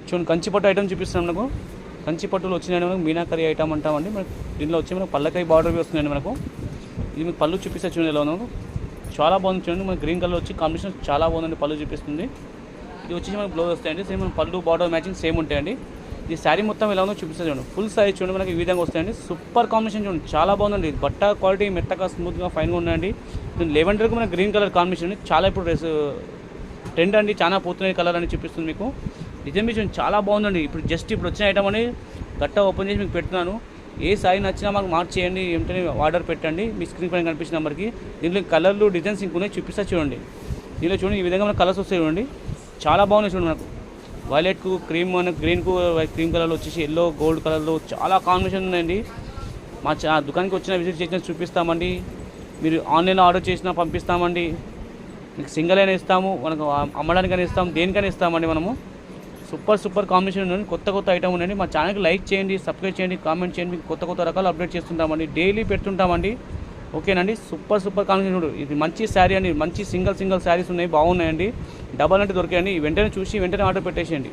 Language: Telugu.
చూడండి కంచిపట్టు ఐటమ్ చూపిస్తున్నాం మనకు. కంచిపట్టులు వచ్చినాయండి మనకు, మీనాకరీ ఐటమ్ అంటామండి. మనకు దీనిలో వచ్చి మనకు పల్లకాయ బార్డర్ వస్తున్నాయండి మనకు. ఇది మీకు పళ్ళు చూపిస్తే చూడండి ఎలా ఉన్నాను, చాలా బాగుంది చూడండి. మనకి గ్రీన్ కలర్ వచ్చి కాంబినేషన్ చాలా బాగుందండి, పళ్ళు చూపిస్తుంది. ఇది వచ్చేసి మనకు బ్లౌజ్ వస్తాయండి, సేమ్ మన పళ్ళు బార్డర్ మ్యాచింగ్ సేమ్ ఉంటాయండి. ఈ శారీ మొత్తం ఎలా ఉందో చూపిస్తుంది చూడండి. ఫుల్ శారీ చూడండి మనకి ఈ విధంగా వస్తాయండి. సూపర్ కాంబినేషన్ చూడండి, చాలా బాగుందండి. బట్ట క్వాలిటీ మెత్తగా స్మూత్గా ఫైన్గా ఉన్నాయండి. లెవెండర్కి మనకి గ్రీన్ కలర్ కాంబినేషన్ చాలా ఇప్పుడు ట్రెండ్ అండి, చాలా పోతున్నాయి కలర్ అని చూపిస్తుంది మీకు. డిజైన్ చూడండి చాలా బాగుందండి. ఇప్పుడు ఇప్పుడు వచ్చిన ఐటమ్ అని గట్ట ఓపెన్ చేసి మీకు పెడుతున్నాను. ఏ సారీ నచ్చినా మాకు మార్క్ చేయండి, వెంటనే ఆర్డర్ పెట్టండి మీ స్క్రీన్ పైన కనిపించిన నెంబర్కి. దీంట్లో కలర్లు డిజైన్స్ ఇంకున్నాయి చూపిస్తా చూడండి. దీనిలో చూడండి ఈ విధంగా మనకు కలర్స్ వస్తాయి చూడండి, చాలా బాగున్నాయి చూడండి. మనకు వైలెట్కు క్రీమ్, మనకు గ్రీన్కు క్రీమ్ కలర్లో వచ్చేసి ఎల్లో గోల్డ్ కలర్లో చాలా కాంబినేషన్ ఉందండి. మా దుకాణానికి వచ్చిన విజిట్ చేసిన చూపిస్తామండి. మీరు ఆన్లైన్లో ఆర్డర్ చేసినా పంపిస్తామండి. మీకు సింగిల్ అయినా ఇస్తాము, మనకు అమ్మడానికైనా ఇస్తాము, దేనికైనా ఇస్తామండి మనము. సూపర్ కాంబినేషన్ ఉందండి. కొత్త ఐటమ్ ఉందండి. మా ఛానల్కి లైక్ చేయండి, సబ్స్క్రైబ్ చేయండి, కామెంట్ చేయండి. మీకు కొత్త రకాలు అప్డేట్ చేస్తుంటామండి, డైలీ పెడుతుంటామండి. ఓకేనండి. Super combination. ఇది మంచి శారీ అండి, మంచి సింగిల్ శారీస్ ఉన్నాయి, బాగున్నాయండి. డబల్ అంటే దొరికాయండి. వెంటనే చూసి వెంటనే ఆర్డర్ పెట్టేసేయండి.